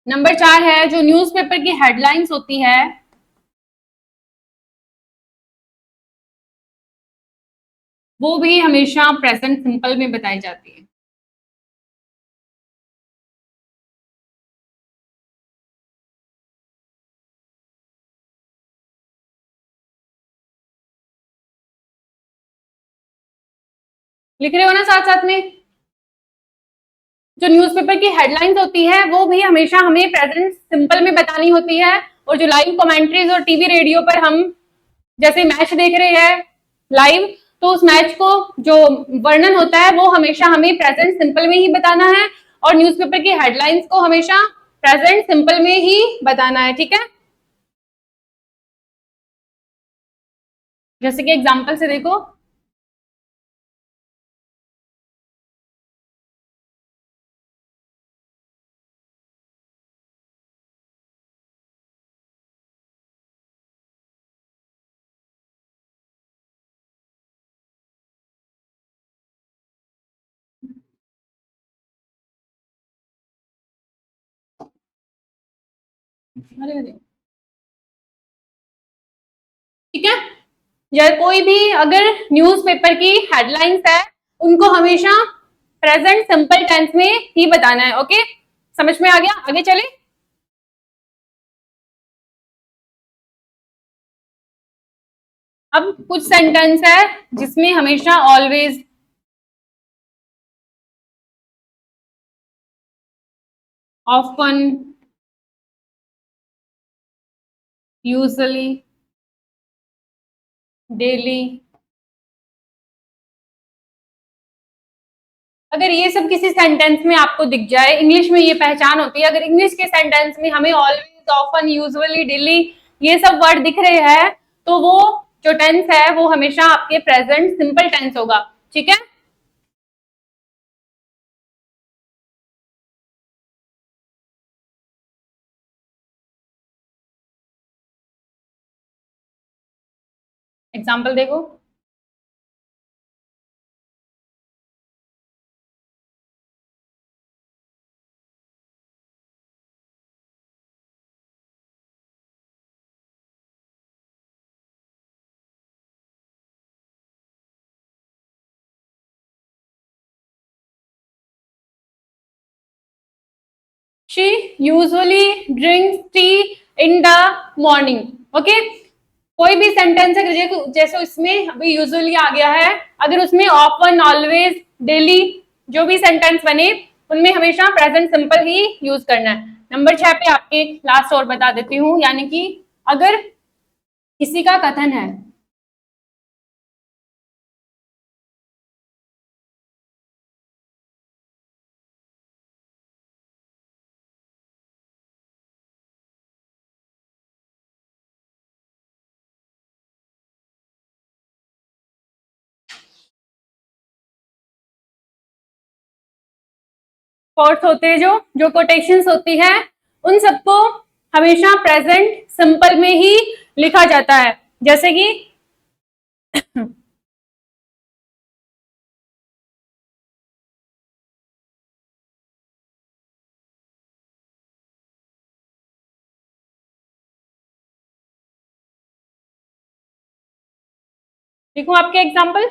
नंबर 4 है, जो न्यूज़पेपर की हेडलाइंस होती है, वो भी हमेशा प्रेजेंट सिंपल में बताई जाती है। लिख रहे हो ना साथ साथ में? जो न्यूज़पेपर की हेडलाइंस होती है वो भी हमेशा हमें प्रेजेंट सिंपल में बतानी होती है, और जो लाइव कमेंट्रीज और टीवी रेडियो पर हम जैसे मैच देख रहे हैं लाइव, तो उस मैच को जो वर्णन होता है वो हमेशा हमें प्रेजेंट सिंपल में ही बताना है, और न्यूज़पेपर की हेडलाइंस को हमेशा प्रेजेंट सिंपल में ही बताना है। ठीक है, जैसे कि एग्जांपल से देखो, ठीक है, या कोई भी अगर न्यूज़पेपर की हेडलाइंस है उनको हमेशा प्रेजेंट सिंपल टेंस में ही बताना है। ओके, समझ में आ गया? आगे चले। अब कुछ सेंटेंस है जिसमें हमेशा ऑलवेज, ऑफन, यूजुअली, डेली, अगर ये सब किसी सेंटेंस में आपको दिख जाए, इंग्लिश में ये पहचान होती है, अगर इंग्लिश के सेंटेंस में हमें ऑलवेज, ऑफन, यूजुअली, डेली ये सब वर्ड दिख रहे हैं, तो वो जो टेंस है वो हमेशा आपके प्रेजेंट सिंपल टेंस होगा। ठीक है, एग्जाम्पल देखो। She usually drinks tea in the morning. Okay, कोई भी सेंटेंस है जैसे इसमें अभी यूजुअली आ गया है, अगर उसमें ऑफन, ऑलवेज, डेली जो भी सेंटेंस बने उनमें हमेशा प्रेजेंट सिंपल ही यूज करना है। नंबर 6 पे आपके लास्ट और बता देती हूँ, यानी कि अगर किसी का कथन है, कोट्स होते हैं, जो कोटेशंस होती है, उन सबको हमेशा प्रेजेंट सिंपल में ही लिखा जाता है। जैसे कि देखो आपके एग्जाम्पल,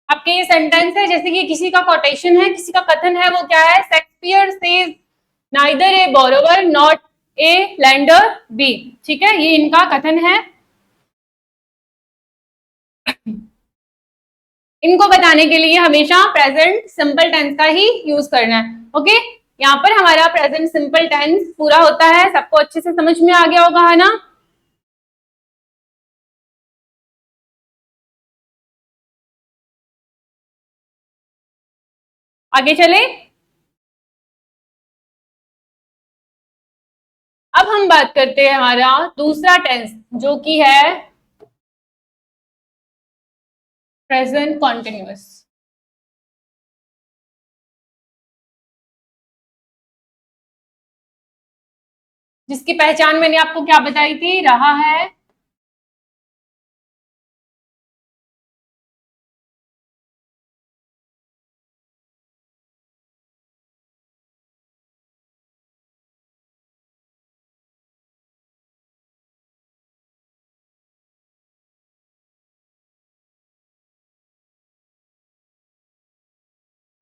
आपके ये सेंटेंस है, जैसे कि किसी का कोटेशन है, किसी का कथन है, वो क्या है? Shakespeare says neither a borrower not a lender be. ठीक है, ये इनका कथन है, इनको बताने के लिए हमेशा प्रेजेंट सिंपल टेंस का ही यूज करना है। ओके, यहाँ पर हमारा प्रेजेंट सिंपल टेंस पूरा होता है। सबको अच्छे से समझ में आ गया होगा, है ना? आगे चले। अब हम बात करते हैं हमारा दूसरा टेंस, जो कि है प्रेजेंट कॉन्टिन्यूअस। जिसकी पहचान मैंने आपको क्या बताई थी, रहा है,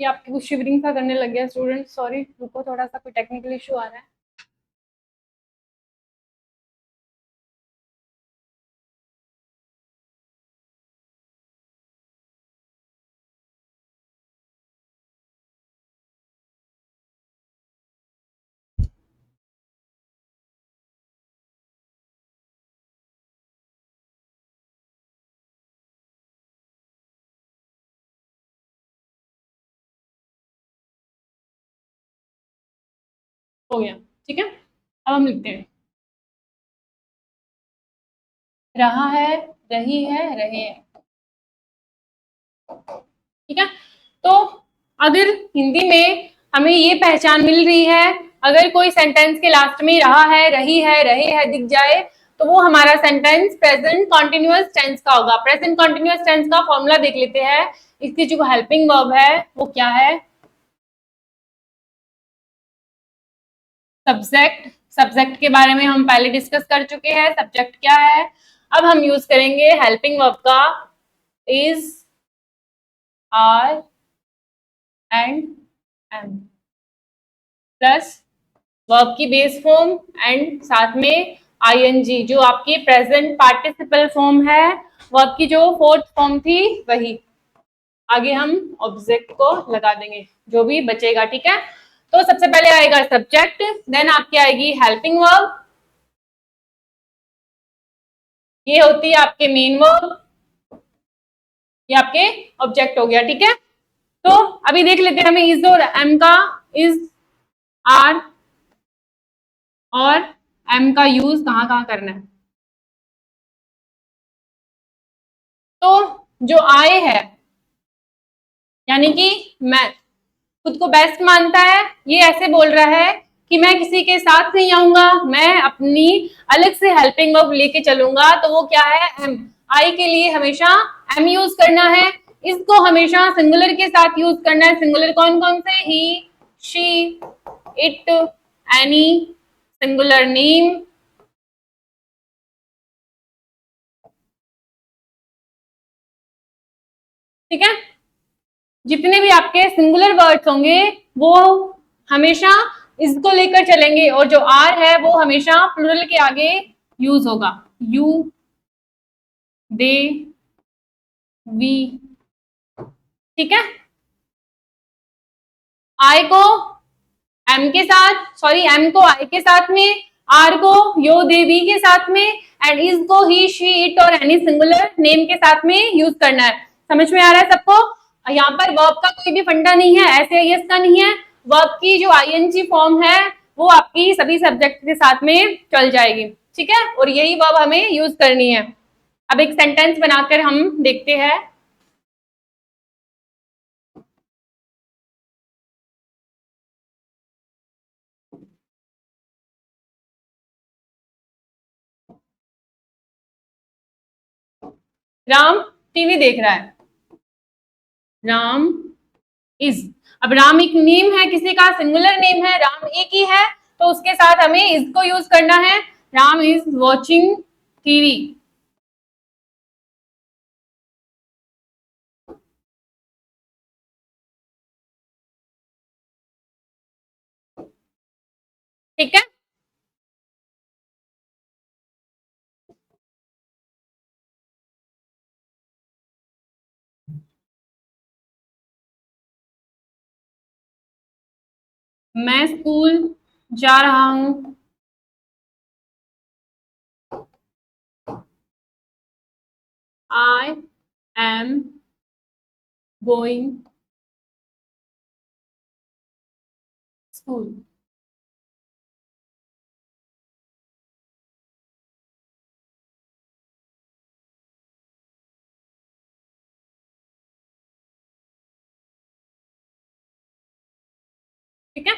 ये आपके कुछ शिवरिंग सा करने लग गया स्टूडेंट, सॉरी, रुको थोड़ा सा कोई टेक्निकल इशू आ रहा है। हो गया, ठीक है। अब हम लिखते हैं, रहा है, रही है, रहे हैं, ठीक है। तो अगर हिंदी में हमें ये पहचान मिल रही है, अगर कोई सेंटेंस के लास्ट में रहा है, रही है, रहे हैं दिख जाए, तो वो हमारा सेंटेंस प्रेजेंट कॉन्टिन्यूअस टेंस का होगा। प्रेजेंट कॉन्टिन्यूअस टेंस का फॉर्मूला देख लेते हैं। इसकी जो हेल्पिंग वर्ब है वो क्या है, सब्जेक्ट। सब्जेक्ट के बारे में हम पहले डिस्कस कर चुके हैं, सब्जेक्ट क्या है। अब हम यूज करेंगे हेल्पिंग वर्ब का, is, are and am, plus verb की बेस फॉर्म एंड साथ में आईएनजी, जो आपकी प्रेजेंट पार्टिसिपल फॉर्म है, वर्ब की जो फोर्थ फॉर्म थी वही। आगे हम ऑब्जेक्ट को लगा देंगे जो भी बचेगा, ठीक है। तो सबसे पहले आएगा सब्जेक्ट, देन आपकी आएगी हेल्पिंग वर्ब, ये होती है आपके मेन वर्ब, ये आपके ऑब्जेक्ट हो गया, ठीक है। तो अभी देख लेते हैं हमें इज और एम का, इज, आर और एम का यूज कहाँ कहाँ करना है। तो जो आए है, यानी कि मैं खुद को बेस्ट मानता है, ये ऐसे बोल रहा है कि मैं किसी के साथ नहीं आऊंगा, मैं अपनी अलग से हेल्पिंग वर्ब लेके चलूंगा, तो वो क्या है, एम। आई के लिए हमेशा एम यूज करना है, इसको हमेशा सिंगुलर के साथ यूज करना है। सिंगुलर कौन कौन से, he, she, it, any, singular name, ठीक है। जितने भी आपके सिंगुलर वर्ड्स होंगे वो हमेशा इसको लेकर चलेंगे, और जो आर है वो हमेशा प्लूरल के आगे यूज होगा, यू, दे, वी, ठीक है। आई को एम के साथ, सॉरी, एम को आई के साथ में, आर को यो, दे, वी के साथ में, एंड इज को ही, शी, इट और एनी सिंगुलर नेम के साथ में यूज करना है। समझ में आ रहा है सबको। यहाँ पर वर्ब का कोई भी फंडा नहीं है, ऐसे यस का नहीं है। वर्ब की जो आईएनजी फॉर्म है वो आपकी सभी सब्जेक्ट के साथ में चल जाएगी, ठीक है, और यही वर्ब हमें यूज करनी है। अब एक सेंटेंस बनाकर हम देखते हैं। राम टीवी देख रहा है, राम इज। अब राम एक नेम है, किसी का सिंगुलर नेम है, राम एक ही है, तो उसके साथ हमें इज को यूज करना है। राम इज वॉचिंग टीवी, ठीक है। मैं स्कूल जा रहा हूं, आई एम गोइंग स्कूल। ठीक है,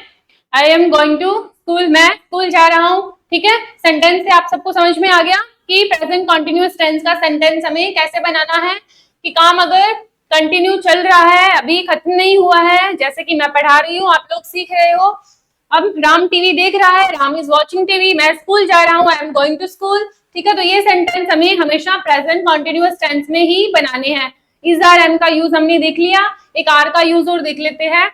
I am going to school, मैं स्कूल जा रहा हूं, ठीक है, सेंटेंस से आप सबको समझ में आ गया कि प्रेजेंट कॉन्टिन्यूअस टेंस का सेंटेंस हमें कैसे बनाना है, कि काम अगर कंटिन्यू चल रहा है, अभी खत्म नहीं हुआ है, जैसे कि मैं पढ़ा रही हूँ, आप लोग सीख रहे हो, अब राम टीवी देख रहा है, राम इज वॉचिंग टीवी, मैं स्कूल जा रहा हूँ, I am going to school, ठीक है, तो ये सेंटेंस हमें हमेशा प्रेजेंट कॉन्टिन्यूअस टेंस में ही बनाने हैं। इज आर एम का यूज हमने देख लिया, एक आर का यूज और देख लेते हैं।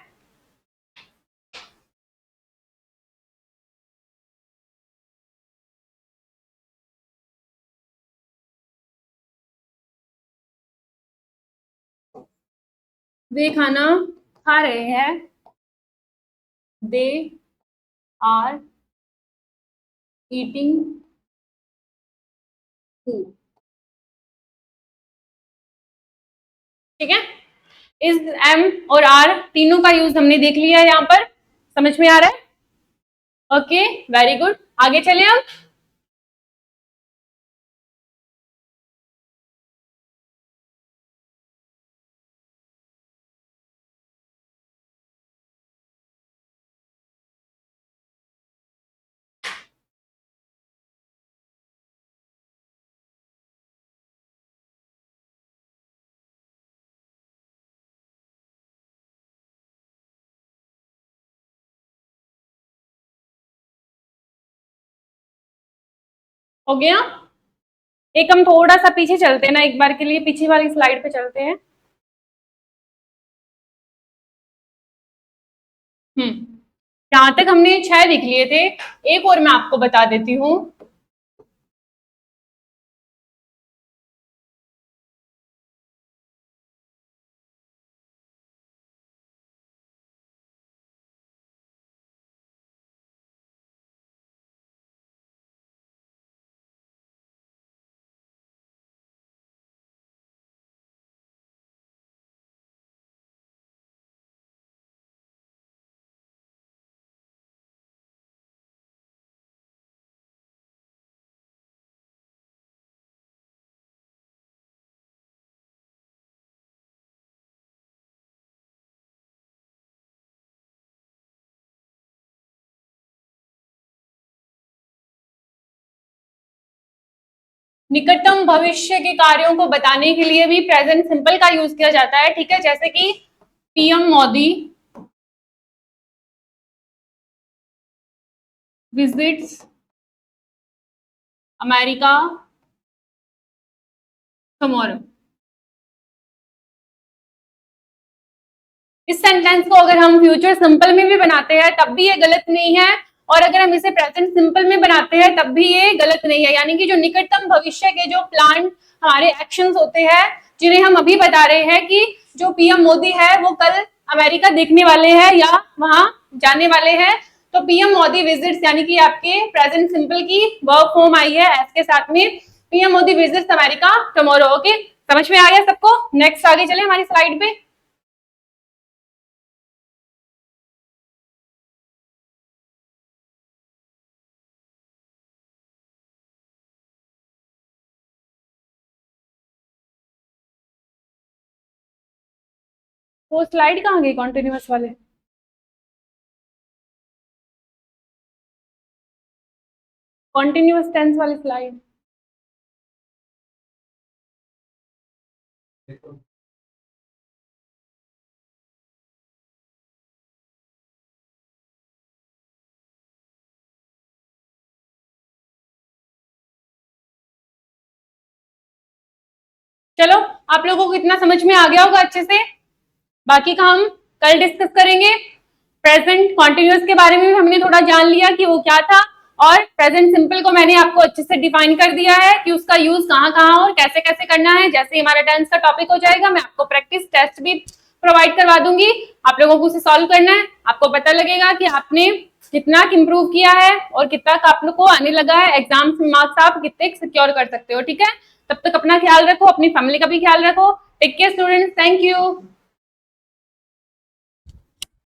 वे खाना खा रहे हैं, दे आर ईटिंग फूड, ठीक है, इज एम और आर तीनों का यूज हमने देख लिया है, यहाँ पर समझ में आ रहा है? ओके, वेरी गुड, आगे चले हम। हो गया, एक हम थोड़ा सा पीछे चलते हैं ना, एक बार के लिए पीछे वाली स्लाइड पे चलते हैं। यहाँ तक हमने 6 लिख लिए थे, एक और मैं आपको बता देती हूँ। निकटतम भविष्य के कार्यों को बताने के लिए भी प्रेजेंट सिंपल का यूज किया जाता है, ठीक है, जैसे कि PM Modi visits America tomorrow. इस सेंटेंस को अगर हम फ्यूचर सिंपल में भी बनाते हैं तब भी ये गलत नहीं है, और अगर हम इसे प्रेजेंट सिंपल में बनाते हैं तब भी ये गलत नहीं है, यानी कि जो निकटतम भविष्य के जो प्लान हमारे एक्शंस होते हैं, जिन्हें हम अभी बता रहे हैं कि जो पीएम मोदी है वो कल अमेरिका देखने वाले हैं या वहां जाने वाले हैं, तो पीएम मोदी विजिट्स यानी कि आपके प्रेजेंट सिंपल की वर्ब फॉर्म आई है एस के साथ में, PM Modi visits America tomorrow. Okay, समझ में आ गया सबको? नेक्स्ट आगे चले हमारी स्लाइड पे। वो स्लाइड कहाँ गई कॉन्टिन्यूअस वाले? कॉन्टिन्यूअस टेंस वाली स्लाइड। चलो, आप लोगों को इतना समझ में आ गया होगा अच्छे से, बाकी का हम कल डिस्कस करेंगे। प्रेजेंट कॉन्टिन्यूअस के बारे में भी हमने थोड़ा जान लिया कि वो क्या था, और प्रेजेंट सिंपल को मैंने आपको अच्छे से डिफाइन कर दिया है कि उसका यूज कहाँ कहाँ और कैसे कैसे करना है। जैसे ही हमारा टेंस का टॉपिक हो जाएगा मैं आपको प्रैक्टिस टेस्ट भी प्रोवाइड करवा दूंगी, आप लोगों को उसे सॉल्व करना है, आपको पता लगेगा कि आपने कितना इम्प्रूव किया है और कितना आप लोग को आने लगा है, एग्जाम्स में मार्क्स आप कितने सिक्योर कर सकते हो, ठीक है। तब तक अपना ख्याल रखो, अपनी फैमिली का भी ख्याल रखो। Take care students, thank you.